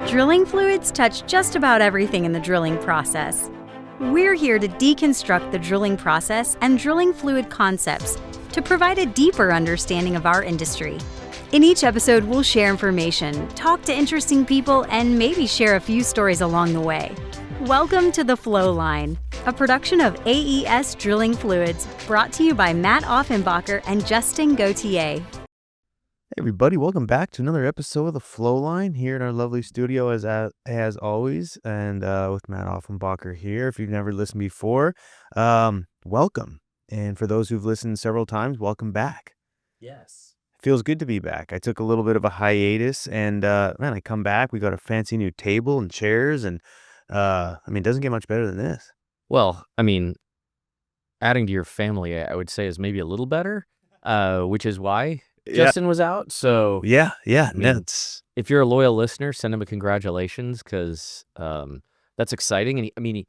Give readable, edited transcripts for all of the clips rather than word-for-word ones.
Drilling fluids touch just about everything in the drilling process. We're here to deconstruct the drilling process and drilling fluid concepts to provide a deeper understanding of our industry. In each episode, we'll share information, talk to interesting people, and maybe share a few stories along the way. Welcome to the Flowline, a production of AES Drilling Fluids, brought to you by Matt Offenbacher and Justin Gauthier. Hey everybody, welcome back to another episode of the Flowline here in our lovely studio as always, and with Matt Offenbacher here. If you've never listened before, welcome. And for those who've listened several times, welcome back. Yes. Feels good to be back. I took a little bit of a hiatus, and man, I come back. We got a fancy new table and chairs, and it doesn't get much better than this. Well, adding to your family, I would say, is maybe a little better, which is why Justin was out. So Yeah. if you're a loyal listener, send him a congratulations, because that's exciting. And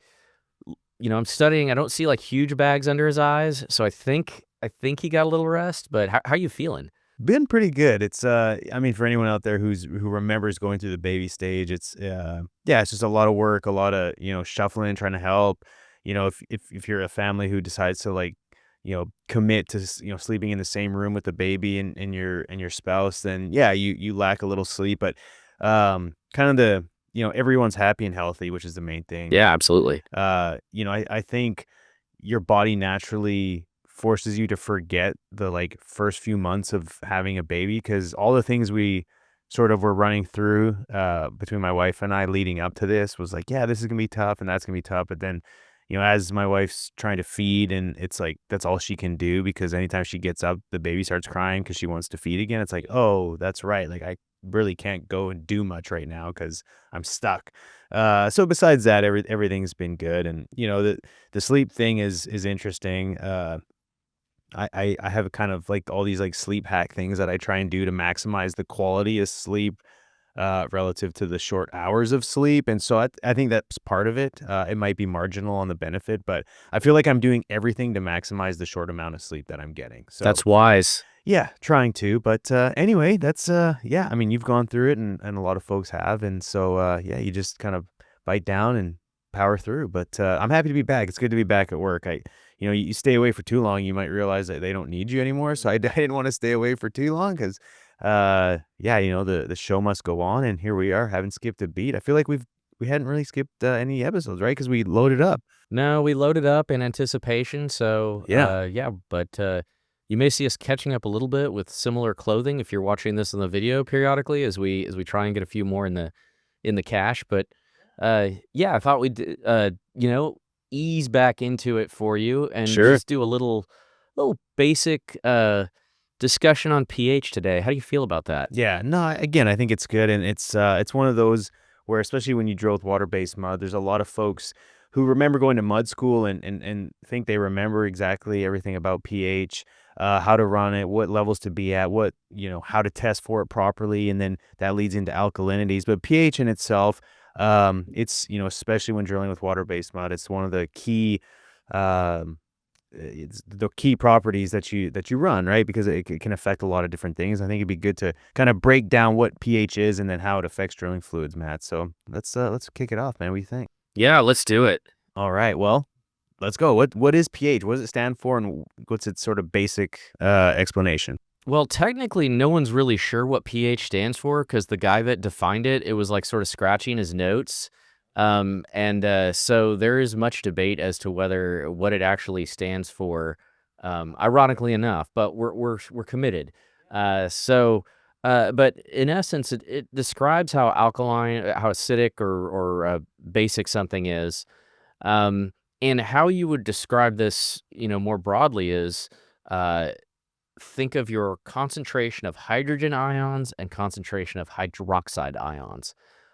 I'm studying. I don't see like huge bags under his eyes, so I think he got a little rest. But how are you feeling? Been pretty good. It's for anyone out there who remembers going through the baby stage, it's just a lot of work, a lot of shuffling, trying to help. If you're a family who decides to commit to sleeping in the same room with the baby and your spouse, then you lack a little sleep. But kind of everyone's happy and healthy, which is the main thing. Yeah, absolutely. I think your body naturally forces you to forget the first few months of having a baby, because all the things we sort of were running through between my wife and I leading up to this was this is gonna be tough and that's gonna be tough. But then as my wife's trying to feed, and it's that's all she can do, because anytime she gets up, the baby starts crying because she wants to feed again. It's oh, that's right, I really can't go and do much right now because I'm stuck. So besides that, everything's been good. And the sleep thing is interesting. I have kind of all these sleep hack things that I try and do to maximize the quality of sleep relative to the short hours of sleep. And so I think that's part of it. It might be marginal on the benefit, but I feel like I'm doing everything to maximize the short amount of sleep that I'm getting. So That's wise. yeah, trying to. But anyway, that's you've gone through it, and a lot of folks have. And so you just kind of bite down and power through. But I'm happy to be back. It's good to be back at work. You stay away for too long, you might realize that they don't need you anymore. So I didn't want to stay away for too long, because the show must go on, and here we are, haven't skipped a beat. I feel like we hadn't really skipped any episodes, right? Because we loaded up. No, we loaded up in anticipation. So but you may see us catching up a little bit with similar clothing if you're watching this in the video periodically, as we try and get a few more in the cache. But I thought we'd ease back into it for you and just do a little basic discussion on pH today. How do you feel about that? Yeah, no, again, I think it's good. And it's one of those where, especially when you drill with water-based mud, there's a lot of folks who remember going to mud school and think they remember exactly everything about pH, how to run it, what levels to be at, what, how to test for it properly. And then that leads into alkalinities. But pH in itself, it's, especially when drilling with water-based mud, it's one of the key, it's the key properties that you run, right? Because it can affect a lot of different things. I think it'd be good to kind of break down what pH is and then how it affects drilling fluids, Matt. So let's kick it off, man. What do you think? Yeah, let's do it. All right. Well, let's go. What is pH? What does it stand for, and what's its sort of basic explanation? Well, technically, no one's really sure what pH stands for, because the guy that defined it was sort of scratching his notes. So there is much debate as to what it actually stands for, ironically enough, but we're committed. But in essence, it describes how alkaline, how acidic or basic something is. And how you would describe this, more broadly is, think of your concentration of hydrogen ions and concentration of hydroxide ions.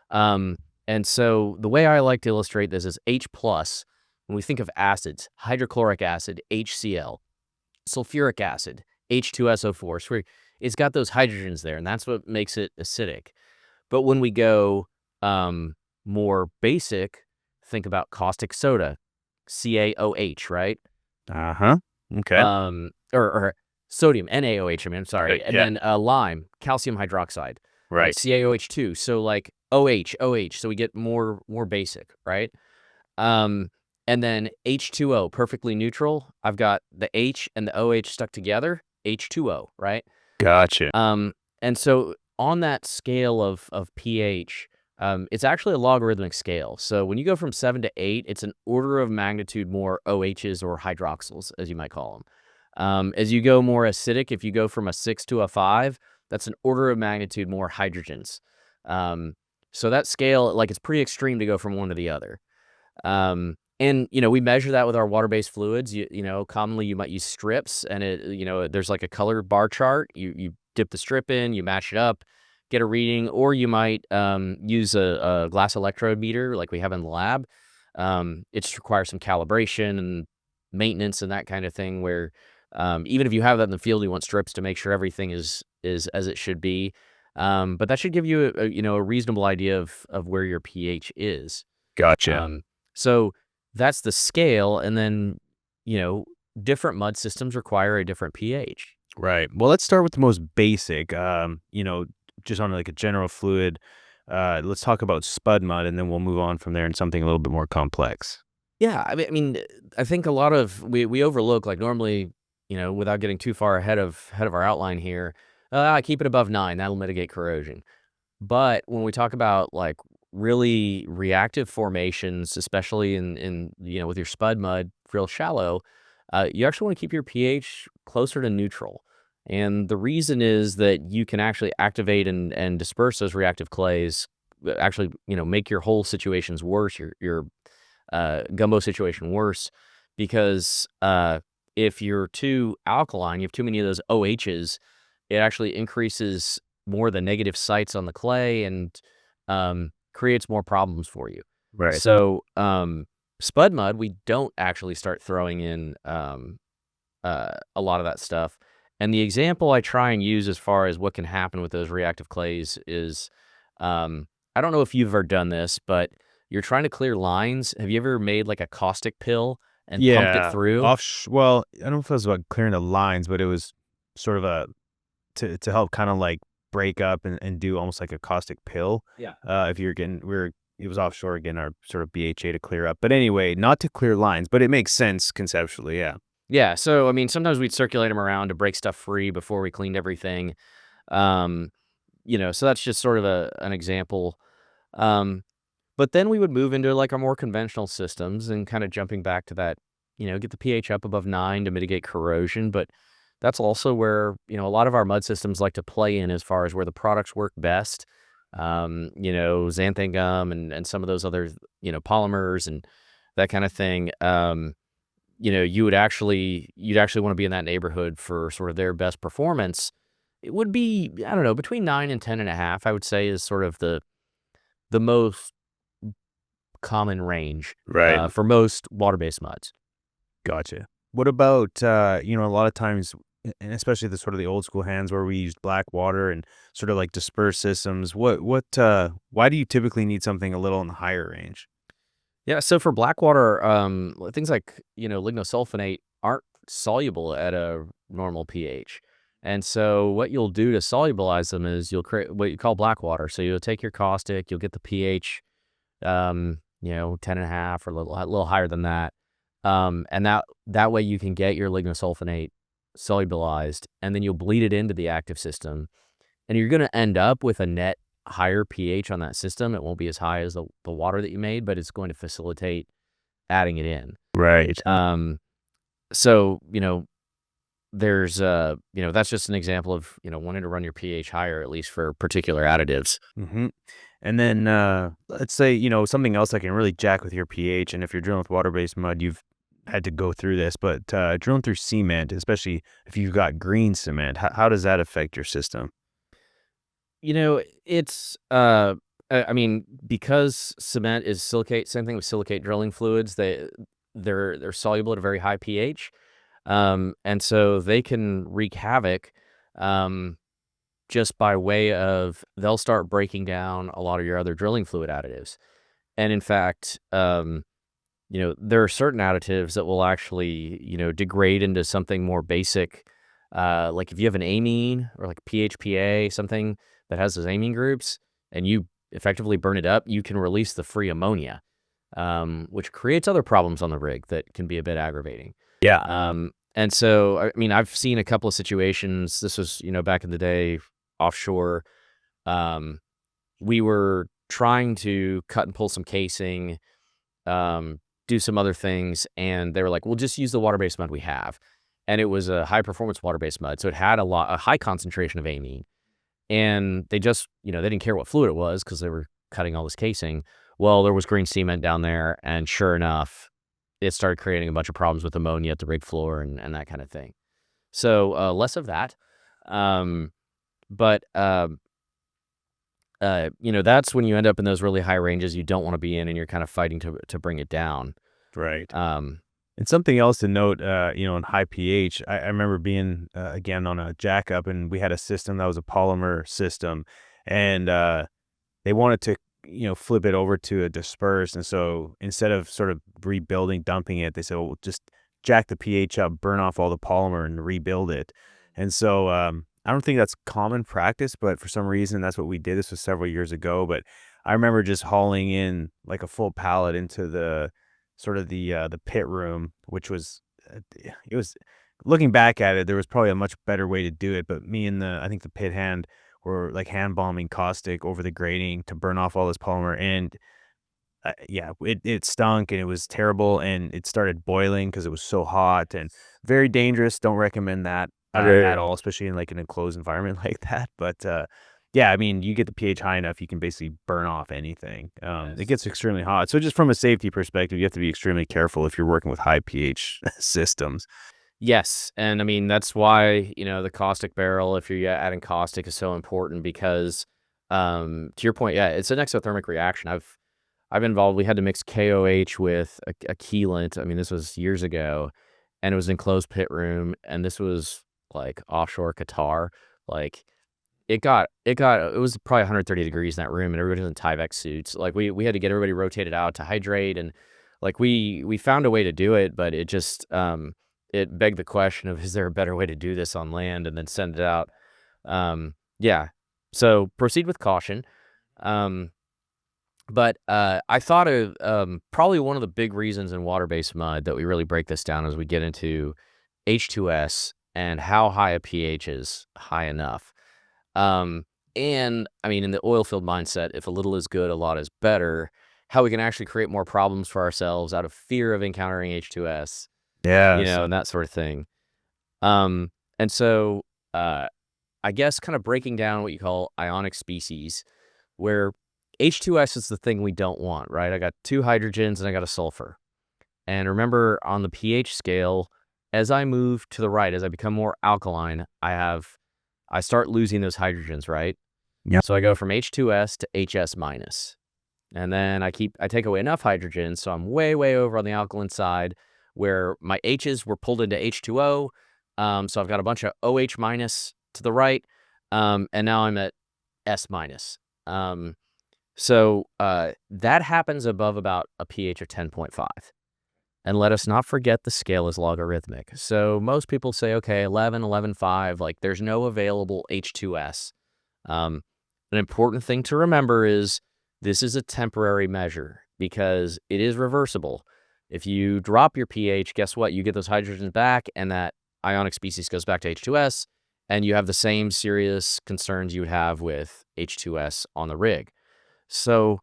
And so the way I like to illustrate this is H+. When we think of acids, hydrochloric acid, HCl, sulfuric acid, H2SO4. So it's got those hydrogens there, and that's what makes it acidic. But when we go more basic, think about caustic soda, CaOH, right? Okay. Or sodium, NaOH, I'm sorry. And then lime, calcium hydroxide. right? Right. CaOH2. So like OH. So we get more basic, right? Um, and then H2O, perfectly neutral. I've got the H and the OH stuck together, H2O, right? Gotcha. Um, and so on that scale of pH, it's actually a logarithmic scale. So when you go from 7 to 8, it's an order of magnitude more OHs or hydroxyls, as you might call them. As you go more acidic, if you go from a 6 to a 5, that's an order of magnitude more hydrogens. So that scale, like, it's pretty extreme to go from one to the other. And we measure that with our water-based fluids. Commonly you might use strips, and there's like a color bar chart. You dip the strip in, you match it up, get a reading, or you might use a glass electrode meter like we have in the lab. It just requires some calibration and maintenance and that kind of thing. Where even if you have that in the field, you want strips to make sure everything is as it should be. But that should give you a reasonable idea of where your pH is. Gotcha. So that's the scale, and then, you know, different mud systems require a different pH. Right. Well, let's start with the most basic. Just on like a general fluid. Let's talk about spud mud, and then we'll move on from there into something a little bit more complex. Yeah, I mean, I think a lot of we overlook, like, normally, without getting too far ahead of our outline here, I keep it above 9. That'll mitigate corrosion. But when we talk about, like, really reactive formations, especially in with your spud mud, real shallow, you actually want to keep your pH closer to neutral. And the reason is that you can actually activate and disperse those reactive clays, actually, make your whole situations worse, your gumbo situation worse, because if you're too alkaline, you have too many of those OHs, it actually increases more the negative sites on the clay and creates more problems for you. Right. So spud mud, we don't actually start throwing in a lot of that stuff. And the example I try and use as far as what can happen with those reactive clays is, I don't know if you've ever done this, but you're trying to clear lines. Have you ever made like a caustic pill and pumped it Yeah. through? Well, I don't know if it was about clearing the lines, but it was sort of to help kind of like break up and do almost like a caustic pill. Yeah. If you're getting it was offshore getting our sort of BHA to clear up. But anyway, not to clear lines, but it makes sense conceptually. Yeah. Yeah. So, I mean, sometimes we'd circulate them around to break stuff free before we cleaned everything. Um, so that's just sort of an example. Um, But then we would move into like our more conventional systems and kind of jumping back to that, get the pH up above 9 to mitigate corrosion. But that's also where, a lot of our mud systems like to play in as far as where the products work best. Xanthan gum and some of those other, polymers and that kind of thing. You'd actually want to be in that neighborhood for sort of their best performance. It would be, I don't know, between 9 and 10.5, I would say, is sort of the most common range Right. for most water-based muds. Gotcha. What about a lot of times, and especially the sort of the old school hands where we used black water and sort of like dispersed systems. Why do you typically need something a little in the higher range? Yeah, so for black water, things like, lignosulfonate aren't soluble at a normal pH. And so what you'll do to solubilize them is you'll create what you call black water. So you'll take your caustic, you'll get the pH 10.5 or a little higher than that. And that way you can get your lignosulfonate solubilized, and then you'll bleed it into the active system. And you're going to end up with a net higher pH on that system. It won't be as high as the water that you made, but it's going to facilitate adding it in. Right. So, there's, that's just an example of, wanting to run your pH higher, at least for particular additives. Mm-hmm. And then let's say, something else that can really jack with your pH. And if you're drilling with water-based mud, you've had to go through this, but drilling through cement, especially if you've got green cement, how does that affect your system? It's, I mean, because cement is silicate, same thing with silicate drilling fluids, they're soluble at a very high pH. And so they can wreak havoc, just by way of they'll start breaking down a lot of your other drilling fluid additives. And in fact, there are certain additives that will actually, degrade into something more basic, Like if you have an amine or like PHPA, something that has those amine groups, and you effectively burn it up, you can release the free ammonia, which creates other problems on the rig that can be a bit aggravating. Yeah. And so, I mean, I've seen a couple of situations. This was, back in the day offshore. Um, we were trying to cut and pull some casing, do some other things, and they were like, "We'll just use the water-based mud we have." And it was a high-performance water-based mud, so it had a high concentration of amine. And they just, they didn't care what fluid it was because they were cutting all this casing. Well, there was green cement down there, and sure enough, it started creating a bunch of problems with ammonia at the rig floor and that kind of thing. So less of that. Um, but that's when you end up in those really high ranges you don't want to be in, and you're kind of fighting to bring it down. Right. Um, And something else to note, in high pH, I remember being, again, on a jack up, and we had a system that was a polymer system, and they wanted to, flip it over to a dispersed. And so instead of sort of rebuilding, dumping it, they said, well, just jack the pH up, burn off all the polymer and rebuild it. And so I don't think that's common practice, but for some reason, that's what we did. This was several years ago, but I remember just hauling in like a full pallet into the sort of the pit room, which was, it was, looking back at it, there was probably a much better way to do it. But me and I think the pit hand were like hand bombing caustic over the grating to burn off all this polymer. And yeah, it stunk and it was terrible. And it started boiling because it was so hot and very dangerous. Don't recommend that at all, especially in like an enclosed environment like that. But yeah, I mean, you get the pH high enough, you can basically burn off anything. It Yes. gets extremely hot. So just from a safety perspective, you have to be extremely careful if you're working with high pH systems. Yes, and I mean, that's why, the caustic barrel, if you're adding caustic, is so important because, to your point, yeah, it's an exothermic reaction. I've been involved. We had to mix KOH with a coolant. I mean, this was years ago, and it was an enclosed pit room, and this was like offshore Qatar. Like it was probably 130 degrees in that room, and everybody was in Tyvek suits. Like we had to get everybody rotated out to hydrate, and like we found a way to do it, but it just it begged the question of, is there a better way to do this on land and then send it out? Yeah. So proceed with caution. Um, but I thought of probably one of the big reasons in water-based mud that we really break this down as we get into H2S and how high a pH is high enough. Um, and I mean, in the oil field mindset, if a little is good, a lot is better. How we can actually create more problems for ourselves out of fear of encountering H2S, Yes. and that sort of thing. And so, I guess kind of breaking down what you call ionic species, where H2S is the thing we don't want, right? I got two hydrogens and I got a sulfur. And remember, on the pH scale, as I move to the right, as I become more alkaline, I start losing those hydrogens, right? Yeah. So I go from H2S to HS minus. And then I take away enough hydrogen, so I'm way, way over on the alkaline side, where my H's were pulled into H2O. So I've got a bunch of OH minus to the right, and now I'm at S minus. So that happens above about a pH of 10.5. And let us not forget the scale is logarithmic. So most people say, okay, 11, 11.5, like there's no available H2S. An important thing to remember is this is a temporary measure because it is reversible. If you drop your pH, guess what? You get those hydrogens back, and that ionic species goes back to H2S, and you have the same serious concerns you would have with H2S on the rig. So,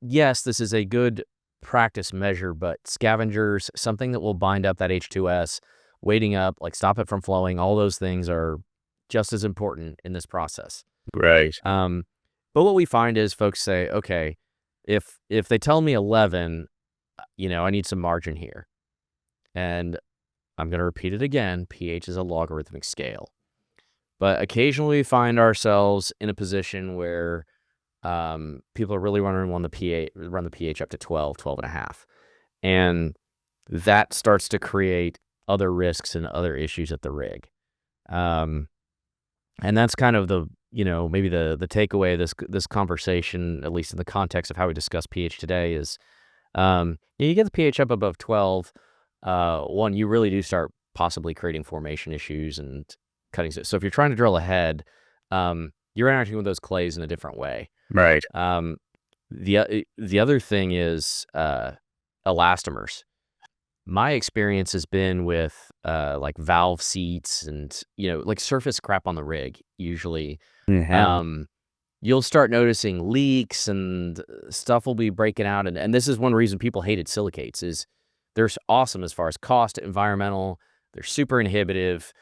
yes, this is a good practice measure, but scavengers, something that will bind up that H2S, waiting up, like stop it from flowing, all those things are just as important in this process. Right. But what we find is folks say, okay, if they tell me 11, I need some margin here. And I'm going to repeat it again. pH is a logarithmic scale. But occasionally we find ourselves in a position where people are really run the pH up to 12, 12.5. And that starts to create other risks and other issues at the rig. And that's kind of the, maybe the takeaway of this conversation, at least in the context of how we discuss pH today, is you get the pH up above 12, one, you really do start possibly creating formation issues and cutting. So if you're trying to drill ahead, you're interacting with those clays in a different way. Right. The other thing is elastomers. My experience has been with like valve seats and like surface crap on the rig. Usually, Yeah. you'll start noticing leaks and stuff will be breaking out. And this is one reason people hated silicates is they're awesome as far as cost, environmental. They're super inhibitive,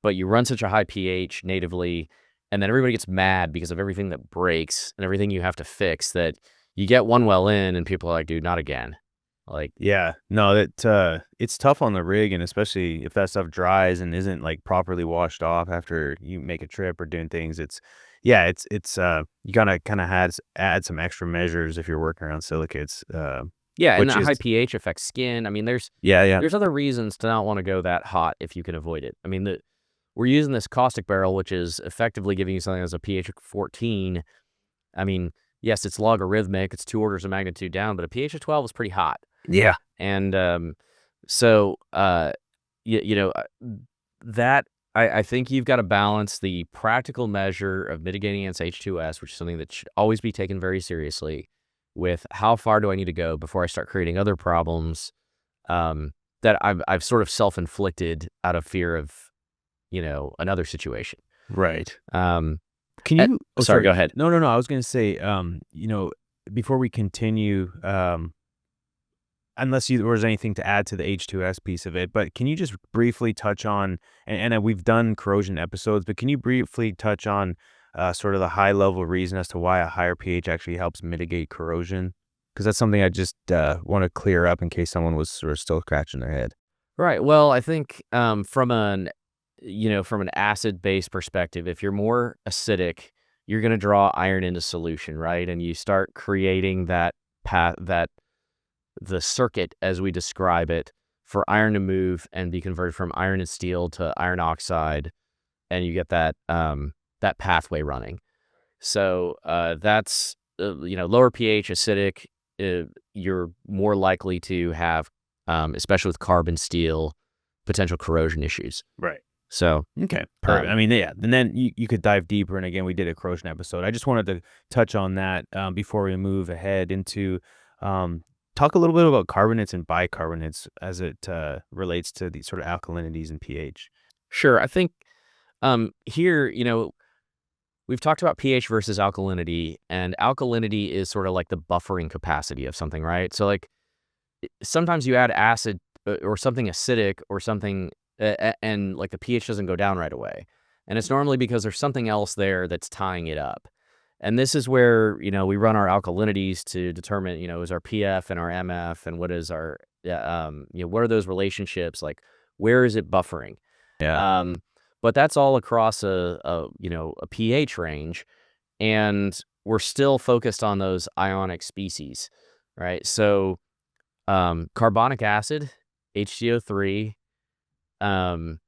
but you run such a high pH natively, and then everybody gets mad because of everything that breaks and everything you have to fix that you get one well in and people are like, dude, not again. Like, Yeah, no, that it's tough on the rig, and especially if that stuff dries and isn't like properly washed off after you make a trip or doing things. It's you gotta kind of add some extra measures if you're working around silicates. yeah, and Which that is high pH affects skin. I mean, yeah, there's other reasons to not want to go that hot if you can avoid it. I mean, we're using this caustic barrel, which is effectively giving you something that's a pH of 14. I mean, yes, it's logarithmic. It's 2 orders of magnitude down, but a pH of 12 is pretty hot. yeah, And so, that I think you've got to balance the practical measure of mitigating against H2S, which is something that should always be taken very seriously, with how far do I need to go before I start creating other problems that I've sort of self-inflicted out of fear of, another situation. right. Um, Can eh, you? Oh, sorry, sorry. go ahead. No, no, no. I was gonna say, before we continue, unless there was anything to add to the H2S piece of it, but can you just briefly touch on, and we've done corrosion episodes, but can you briefly touch on sort of the high level reason as to why a higher pH actually helps mitigate corrosion? Because that's something I just want to clear up in case someone was sort of still scratching their head. Right. Well, I think from an acid-based perspective, if you're more acidic, you're going to draw iron into solution, right? And you start creating that path, the circuit as we describe it, for iron to move and be converted from iron and steel to iron oxide, and you get that pathway running. So that's lower pH, acidic. You're more likely to have, especially with carbon steel, potential corrosion issues. Right. So Okay. Perfect. I um, mean, yeah. And then you could dive deeper. And again, we did a corrosion episode. I just wanted to touch on that before we move ahead into talk a little bit about carbonates and bicarbonates as it relates to the sort of alkalinities and pH. sure. I think here, we've talked about pH versus alkalinity, and alkalinity is sort of like the buffering capacity of something, right? So like sometimes you add acid or something acidic or something, and like the pH doesn't go down right away. And it's normally because there's something else there that's tying it up. And this is where, we run our alkalinities to determine, is our PF and our MF and what is our, what are those relationships? Like, where is it buffering? Yeah. Um, but that's all across a pH range, and we're still focused on those ionic species, right? So, carbonic acid, HCO3, um,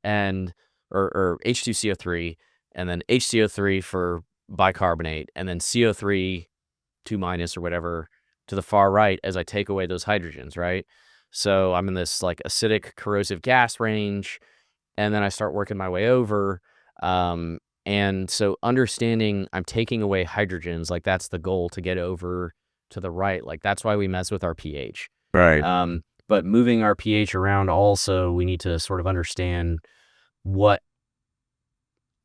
and or H2CO3, and then HCO3 for bicarbonate, and then CO3 2 minus or whatever to the far right as I take away those hydrogens, right? So I'm in this like acidic corrosive gas range, and then I start working my way over. And so understanding I'm taking away hydrogens, like that's the goal to get over to the right. Like that's why we mess with our pH. Right. But moving our pH around also, we need to sort of understand what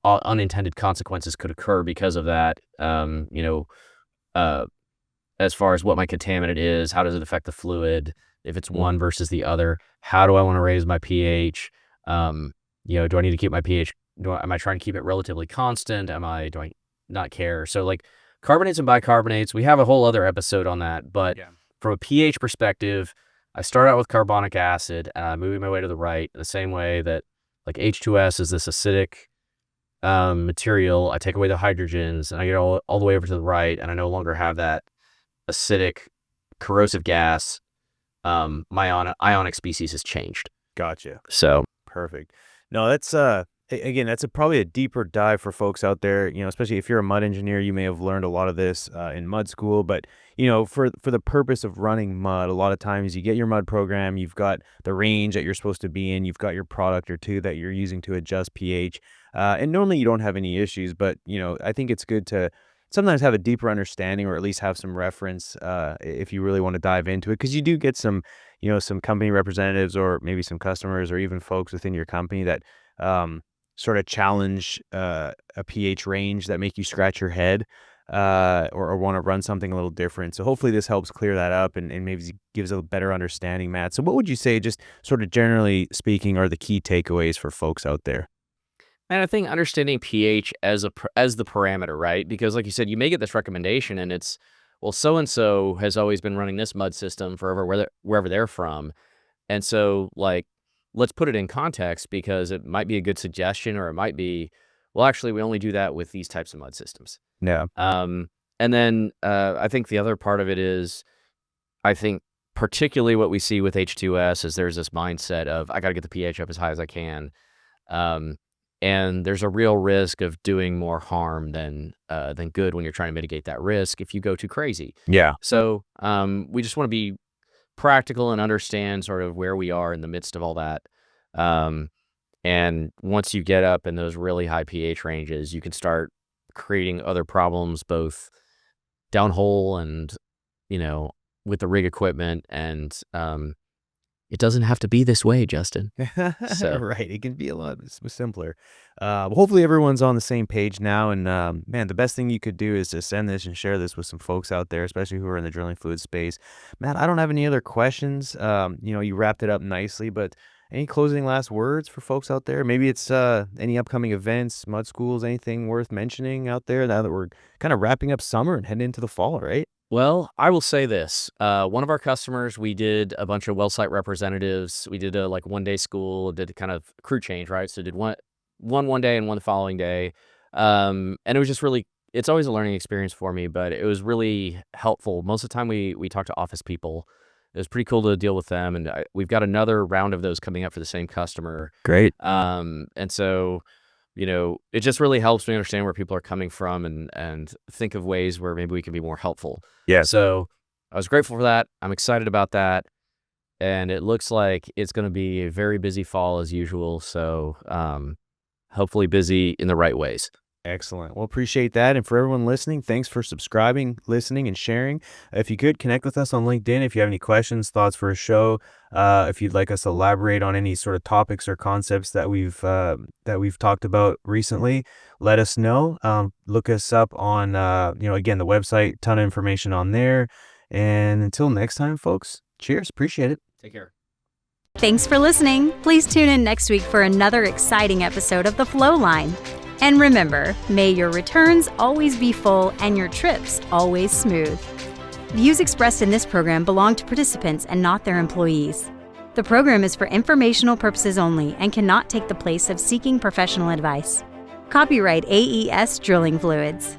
unintended consequences could occur because of that. Uh, as far as what my contaminant is, how does it affect the fluid? If it's one versus the other, how do I want to raise my pH? Do I need to keep my pH? Am I trying to keep it relatively constant? Do I not care? So like carbonates and bicarbonates, we have a whole other episode on that. But from a pH perspective, I start out with carbonic acid, moving my way to the right, the same way that like H2S is this acidic material. I take away the hydrogens and I get all the way over to the right, and I no longer have that acidic corrosive gas. My ionic species has changed. Gotcha. So Perfect. No, that's Again, that's probably a deeper dive for folks out there. Especially if you're a mud engineer, you may have learned a lot of this in mud school. But for the purpose of running mud, a lot of times you get your mud program, you've got the range that you're supposed to be in, you've got your product or two that you're using to adjust pH, and normally you don't have any issues. But I think it's good to sometimes have a deeper understanding, or at least have some reference if you really want to dive into it, because you do get some company representatives, or maybe some customers, or even folks within your company that sort of challenge a pH range that make you scratch your head, or want to run something a little different. So hopefully this helps clear that up, and maybe gives a better understanding, Matt. So what would you say, just sort of generally speaking, are the key takeaways for folks out there? And I think understanding pH as as the parameter, right? Because like you said, you may get this recommendation and it's, well, so and so has always been running this mud system forever, wherever they're from. And so, like, let's put it in context, because it might be a good suggestion, or it might be, well, actually, we only do that with these types of mud systems. Yeah. And then I think the other part of it is, I think particularly what we see with H2S is there's this mindset of, I got to get the pH up as high as I can. Um, and there's a real risk of doing more harm than good when you're trying to mitigate that risk if you go too crazy. Yeah. So we just want to be practical and understand sort of where we are in the midst of all that. And once you get up in those really high pH ranges, you can start creating other problems, both downhole and, with the rig equipment. And it doesn't have to be this way, Justin. So. Right. It can be a lot simpler. Hopefully everyone's on the same page now. And man, the best thing you could do is to send this and share this with some folks out there, especially who are in the drilling fluid space. Matt, I don't have any other questions. You wrapped it up nicely, but any closing last words for folks out there? Maybe it's any upcoming events, mud schools, anything worth mentioning out there now that we're kind of wrapping up summer and heading into the fall, right? Well, I will say this. One of our customers, we did a bunch of well site representatives. We did a like 1 day school, did a kind of crew change, right? So did one day and one the following day. And it was just really, it's always a learning experience for me, but it was really helpful. Most of the time we talk to office people. It was pretty cool to deal with them. And we've got another round of those coming up for the same customer. Great. And so, it just really helps me understand where people are coming from, and think of ways where maybe we can be more helpful. Yeah. So I was grateful for that. I'm excited about that. And it looks like it's going to be a very busy fall as usual. So hopefully busy in the right ways. Excellent. Well, appreciate that. And for everyone listening, thanks for subscribing, listening, and sharing. If you could connect with us on LinkedIn, if you have any questions, thoughts for a show, if you'd like us to elaborate on any sort of topics or concepts that we've talked about recently, let us know. Look us up on, again, the website, ton of information on there. And until next time, folks, cheers. Appreciate it. Take care. Thanks for listening. Please tune in next week for another exciting episode of the Flowline. And remember, may your returns always be full and your trips always smooth. Views expressed in this program belong to participants and not their employees. The program is for informational purposes only and cannot take the place of seeking professional advice. Copyright AES Drilling Fluids.